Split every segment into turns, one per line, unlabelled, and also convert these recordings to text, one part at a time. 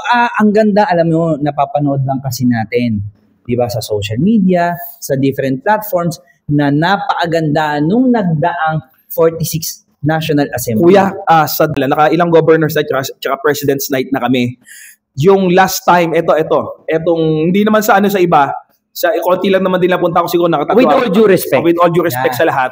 ang ganda, alam mo, napapanood lang kasi natin, di ba, sa social media, sa different platforms, na napakaganda nung nagdaang 46 National Assembly.
Kuya, nakailang governors at tsaka president's night na kami. Yung last time, etong hindi naman sa iba, sa konti lang naman din napunta ko siguro nakatatwa.
With all due respect.
With all due respect sa lahat.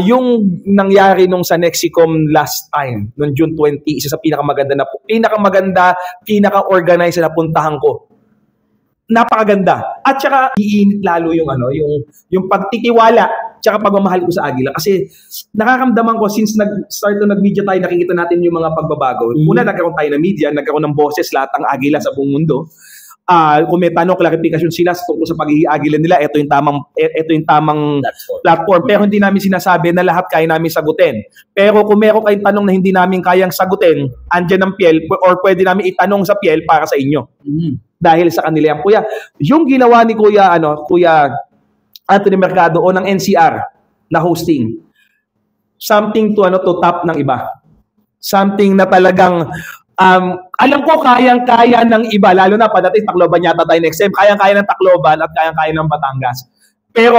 Yung nangyari nung sa Nexicom last time, noong June 20, isa sa pinaka-organized na puntahan ko. Napakaganda. At saka iinit lalo yung pagtitiwala tsaka pagmamahal ko sa Agila. Kasi nakakamdaman ko since nag-start na nag-media tayo, nakikita natin yung mga pagbabago. Una, nagkaroon tayo ng media, nagkaroon ng boses lahat ng Agila sa buong mundo. Kung may tanong, clarification sila tungkol sa pag-iagila nila, ito yung tamang platform. Pero hindi namin sinasabi na lahat kaya namin sagutin. Pero kung meron kayong tanong na hindi namin kayang sagutin, andyan ang PIEL or pwede namin itanong sa PIEL para sa inyo. Dahil sa kanila yan. Kuya, yung ginawa ni Kuya Anthony Mercado o ng NCR na hosting, something to top ng iba. Something na talagang alam ko kayang-kaya ng iba, lalo na padating Tacloban yata tayo next time, kayang-kaya ng Tacloban at kayang-kaya ng Batangas. Pero,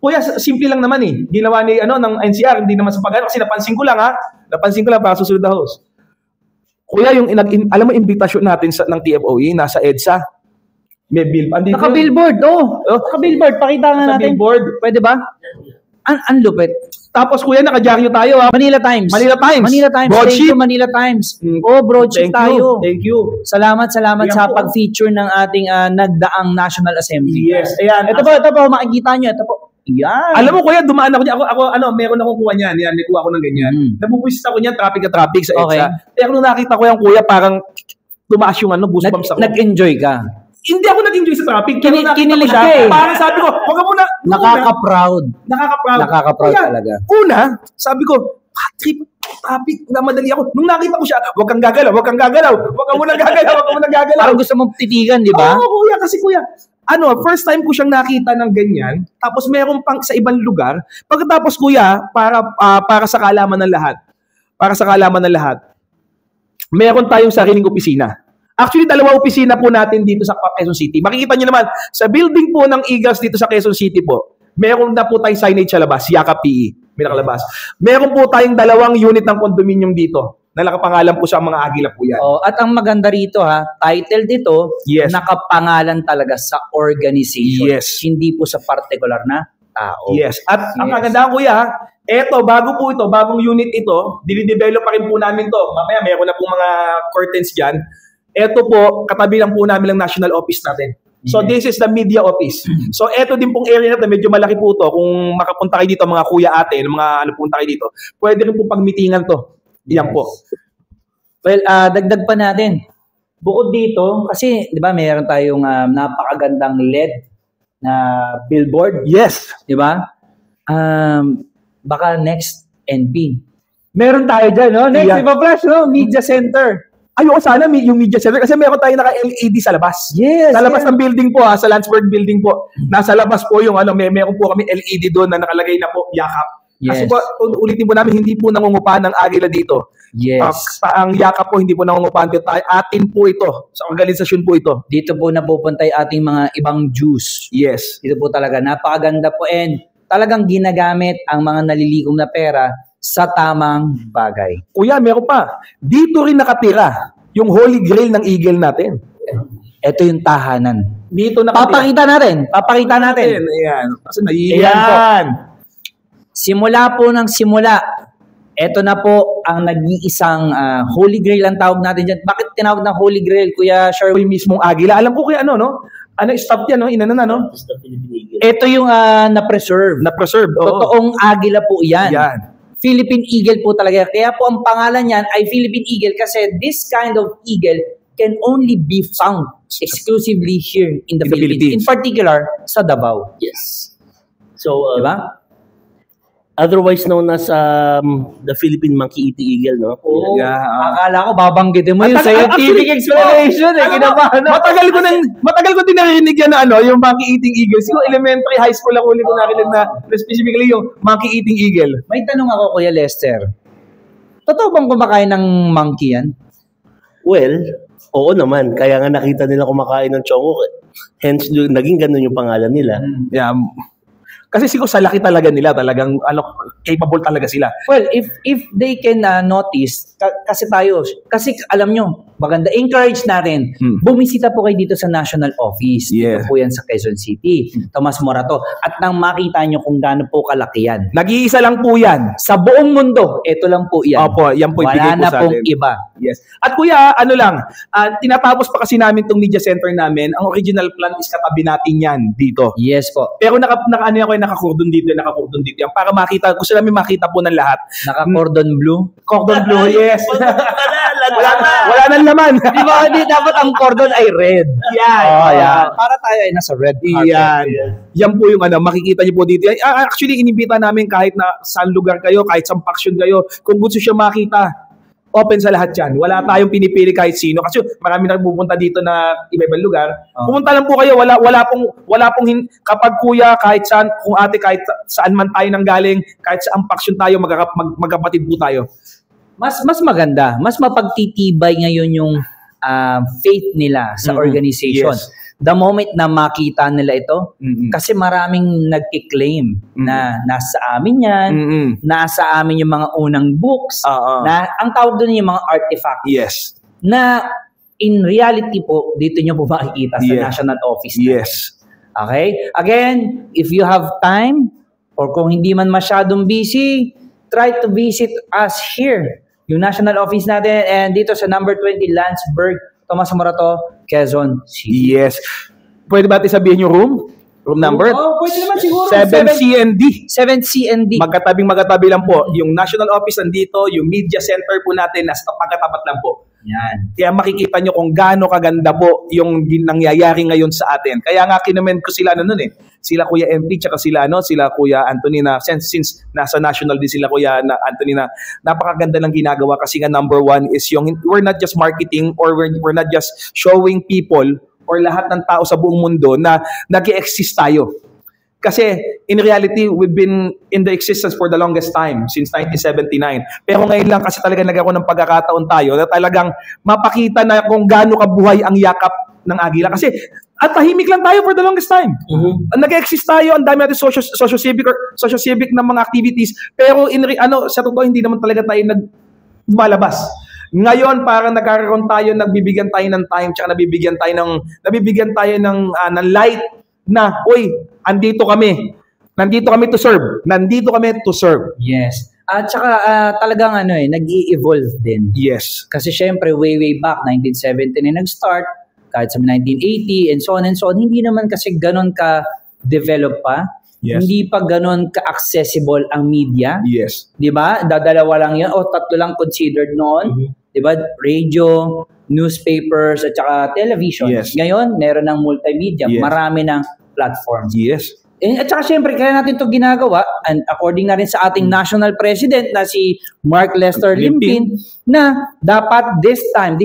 kuya, simple lang naman ginawa ni ng NCR, hindi naman sa pag-ano, kasi napansin ko lang para susunod na host. Kuya, alam mo, invitation natin ng TFOE, nasa EDSA, may billboard.
Naka-billboard, Naka-billboard, pakita nga natin.
Billboard.
Pwede ba? Ang lupit.
Tapos kuya, nakadyaryo tayo
Manila Times.
Broadsheet.
Thank you, Manila Times. Broadsheet tayo.
Thank you.
Salamat sa pag-feature ng ating nagdaang National Assembly.
Yes, ayan.
Ito po, makikita nyo. Ito po. Yan.
Alam mo kuya, dumaan ako niyan. Ako meron akong kuha niyan. Yan, may kuha ko ng ganyan. Nabubuisit ako niyan, traffic sa EDSA.
Okay.
Kaya nung nakita ko yung kuya, parang tumaas yung boost bumps ako.
Nag-enjoy ka.
Hindi ako nag-enjoy sa traffic.
Kinilig ka
Parang sabi ko, huwag ka muna.
Nakaka-proud
Kuya,
talaga.
Una, sabi ko, traffic, namadali ako. Nung nakita ko siya, huwag kang gagalaw. Huwag ka muna gagalaw.
Parang gusto mong titigan, di ba?
Oo, kuya, kasi kuya, first time ko siyang nakita ng ganyan, tapos meron pang sa ibang lugar. Pagkatapos kuya, para sa kaalaman ng lahat, meron tayong sariling opisina. Actually, 2 opisina po natin dito sa Quezon City. Makikita nyo naman, sa building po ng Eagles dito sa Quezon City po, meron na po tayong signage sa labas, Yakap PE, may nakalabas. Meron po tayong 2 unit ng condominium dito, na nakapangalan po sa mga Agila po yan.
At ang maganda rito title dito, nakapangalan talaga sa organization.
Yes.
Hindi po sa particular na tao.
Yes. At ang kagandahan kuya, bagong unit ito, dinidevelop pa rin po namin to. Mamaya meron na po mga curtains dyan. Ito po, katabi lang po namin ng national office natin. So this is the media office. So ito din pong area natin, medyo malaki po to. Kung makapunta kayo dito, mga kuya ate, mga punta kayo dito, pwede rin po pag-meetingan to. Yan po.
Well, dagdag pa natin. Bukod dito, kasi di ba mayroon tayong napakagandang LED na billboard.
Yes.
Di ba? Baka next NP. Meron tayo dyan, no? Next, iba flash, no? Media Center.
Ayoko sana yung media center kasi meron tayong naka-LED sa labas.
Yes.
Sa labas ng building po sa Landsberg building po. Nasa labas po yung meron po kami LED doon na nakalagay na po Yakap.
Yes.
Kasi po, ulitin po namin, hindi po nangungupahan ng Agila dito.
Yes.
Ang Yakap po, hindi po nangungupahan dito. Atin po ito. Sa organisasyon po ito.
Dito po napupunta yung ating mga ibang Jews.
Yes.
Dito po talaga. Napakaganda po and talagang ginagamit ang mga nalilikom na pera sa tamang bagay.
Kuya, meron pa. Dito rin nakatira yung Holy Grail ng Eagle natin.
Ito yung tahanan.
Dito nakatira.
Papakita natin.
Ayan. Kasi
ayan po. Simula po ng simula, ito na po ang nag-iisang Holy Grail ang tawag natin dyan. Bakit tinawag ng Holy Grail, Kuya Sherwin?
Yung mismong Agila. Alam ko kuya stop yan, Inano.
Ito yung na-preserve. Totoong Agila po yan. Philippine Eagle po talaga. Kaya po ang pangalan niyan ay Philippine Eagle kasi this kind of eagle can only be found exclusively here in the Philippines. In particular, sa Davao.
Yes. So,
diba?
Otherwise known as the Philippine Monkey-Eating Eagle, no?
Oo. Akala ko babanggitin mo yung scientific explanation.
Matagal ko din narinig yan na yung Monkey-Eating Eagle. Siguro elementary, high school ako ulit ko narinig na specifically yung Monkey-Eating Eagle.
May tanong ako, Kuya Lester. Totoo bang kumakain ng monkey yan?
Well, oo naman. Kaya nga nakita nila kumakain ng chongo. Hence, naging ganun yung pangalan nila.
Yeah. Kasi siguro sa laki talaga nila, talagang capable talaga sila.
Well, if they can notice, kasi alam nyo, maganda, encourage natin, bumisita po kayo dito sa National Office.
Yeah.
Dito po yan sa Quezon City, Tomas Morato. At nang makita nyo kung gaano po kalaki yan.
Nag-iisa lang po yan.
Sa buong mundo, ito lang po yan.
Opo, yan po ibigay po sa atin.
Wala na pong iba.
Yes. At kuya, tinatapos pa kasi namin itong media center namin. Ang original plan is katabi natin yan dito.
Yes po.
Pero nakakordon dito. Yan para makita, gusto namin makita po ng lahat.
Naka-cordon blue?
Cordon blue, yes. Wala nang laman.
Di ba, hindi dapat ang cordon ay red?
Yan.
Yan. Para tayo ay nasa red carpet.
Yan. Yan po yung makikita niyo po dito. Actually, inimbita namin kahit na saan lugar kayo, kahit saan faction kayo, kung gusto siya makita, open sa lahat yan. Wala tayong pinipili kahit sino. Kasi marami na pupunta dito na iba-ibang lugar. Pumunta lang po kayo. Wala pong kapag kuya, kahit saan, kung ate, kahit saan man tayo nanggaling, kahit saan faction tayo, magkapatid po tayo.
Mas maganda, mas mapagtitibay ngayon yung faith nila sa organization.
Yes.
The moment na makita nila ito, kasi maraming nagki-claim na nasa amin yan, nasa amin yung mga unang books, na ang tawag doon yung mga artifacts.
Yes.
Na in reality po, dito nyo po makikita sa National Office natin.
Yes.
Okay? Again, if you have time, or kung hindi man masyadong busy, try to visit us here. Yung National Office natin, and dito sa number 20 Landsberg, Tomas Morato, Quezon City.
Yes. Pwede ba natin sabihin yung room? Room number?
Pwede naman siguro.
7C and D.
7C and D.
Magkatabi lang po. Yung National Office nandito, yung media center po natin, nasa pagkatapat lang po.
Yan.
Kaya makikita nyo kung gaano kaganda po yung nangyayari ngayon sa atin. Kaya nga kinoment ko sila sila Kuya MP tsaka sila Kuya Anthony na since nasa national din sila Kuya Anthony na napakaganda lang ginagawa kasi nga number one is yung we're not just marketing or we're not just showing people or lahat ng tao sa buong mundo na nag-exist tayo. Kasi in reality, we've been in the existence for the longest time, since 1979. Pero ngayon lang kasi talaga nagkaroon ng pagkakataon tayo na talagang mapakita na kung gaano kabuhay ang yakap ng Agila. Kasi at tahimik lang tayo for the longest time. Nag-exist tayo, ang dami natin socio-civic na mga activities. Pero sa totoo, hindi naman talaga tayo lumalabas. Ngayon, parang nagkakaroon tayo, nagbibigyan tayo ng time, tsaka nabibigyan tayo ng light na, andito kami. Nandito kami to serve.
Yes. At saka talagang nag-i-evolve din.
Yes.
Kasi syempre, way back, 1970 na nag-start, kahit sa 1980, and so on, hindi naman kasi ganon ka-develop pa.
Yes.
Hindi pa ganon ka-accessible ang media.
Yes.
Diba? Dadalawa lang yan, tatlo lang considered noon. Diba? Radio, newspapers, at saka television.
Yes.
Ngayon, meron ng multimedia.
Yes.
Marami ng platforms.
Yes.
At saka syempre, kaya natin ito ginagawa, and according na rin sa ating national president na si Mark Lester Limpin, na dapat this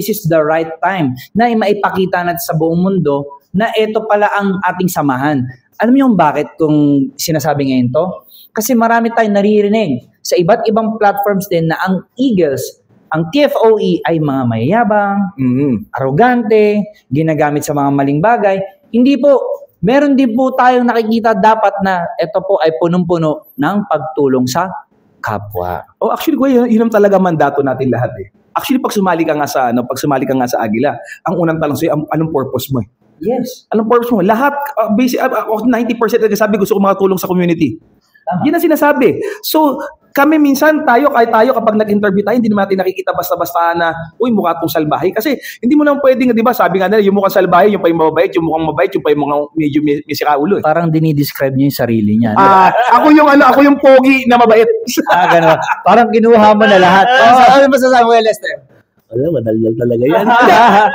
is the right time na maipakita natin sa buong mundo na ito pala ang ating samahan. Alam niyo bakit kung sinasabi ngayon to? Kasi marami tayong naririnig sa iba't ibang platforms din na ang Eagles, ang TFOE ay mga mayayabang, arrogante, ginagamit sa mga maling bagay. Hindi po. Meron din po tayong nakikita dapat na ito po ay punong-puno ng pagtulong sa kapwa.
Actually, yun talaga mandato natin lahat eh. Actually, pag sumali ka nga sa Agila, ang unang tanong sa'yo, anong purpose mo eh?
Yes.
Anong purpose mo? Lahat, 90% nagsasabi, gusto ko makatulong sa community. Yan ang sinasabi. So, kami minsan kahit tayo kapag nag-interview tayo, hindi naman natin nakikita basta-basta na, mukha itong salbahe. Kasi hindi mo naman pwedeng, di ba, sabi nga nila, yung mukhang salbahe, yung pa yung mababait, yung mukhang mabait, yung pa yung mukhang medyo may siraulo eh.
Parang dinidescribe niya yung sarili niya.
Ako yung pogi na mabait.
Gano'n. Parang kinuha mo na lahat. Ano masasabi mo, Lester?
Madaldal talaga yan.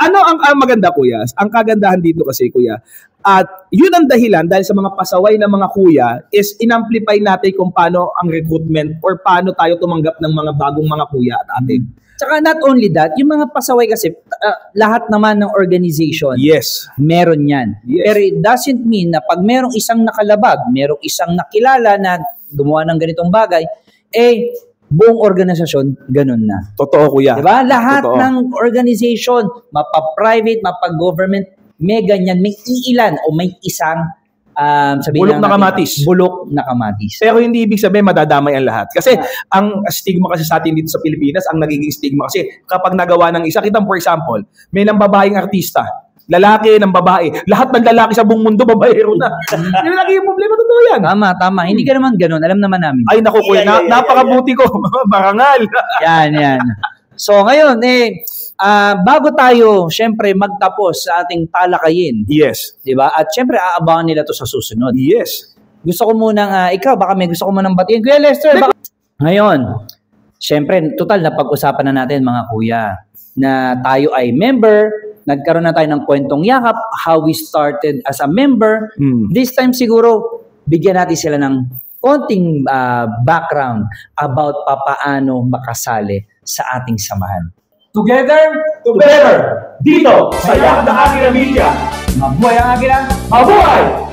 Ang maganda, kuya? Ang kagandahan dito kasi, kuya, at yun ang dahilan dahil sa mga pasaway na mga kuya is in-amplify natin kung paano ang recruitment or paano tayo tumanggap ng mga bagong mga kuya at ate.
Tsaka not only that, yung mga pasaway kasi, lahat naman ng organization,
yes,
meron yan.
Yes.
Pero it doesn't mean na pag merong isang nakalabag, merong isang nakilala na gumawa ng ganitong bagay, buong organisasyon, ganun na.
Totoo, kuya.
Diba? Lahat
Totoo.
ng organization, mapa-private, mapa-government, may ganyan, may iilan o may isang
bulok na kamatis.
Bulok na kamatis.
Pero hindi ibig sabihin madadamay ang lahat. Kasi ang stigma kasi sa atin dito sa Pilipinas, ang nagiging stigma kasi kapag nagawa ng isa, kitang for example, may nang babaeng artista, lalaki ng babae, lahat ng lalaki sa buong mundo babaero na. Yung lagi yung problema, totoo yan.
Tama. Hindi ka naman ganun. Alam naman namin.
Ay, naku, kuya, napakabuti ko. Marangal.
Yan. So, ngayon, bago tayo, syempre, magtapos sa ating talakayin.
Yes.
Diba? At syempre, aabangan nila to sa susunod.
Yes.
Gusto ko munang, ikaw, baka may gusto ko munang batiin. Kuya Lester, ngayon, syempre, total, napag-usapan na natin, mga kuya, na tayo ay member, nagkaroon na tayo ng kwentong yakap, how we started as a member. This time siguro, bigyan natin sila ng konting background about papaano makasali sa ating samahan.
Together, dito, sa Yak na Agila Media.
Mabuhay ang Agila!
Mabuhay!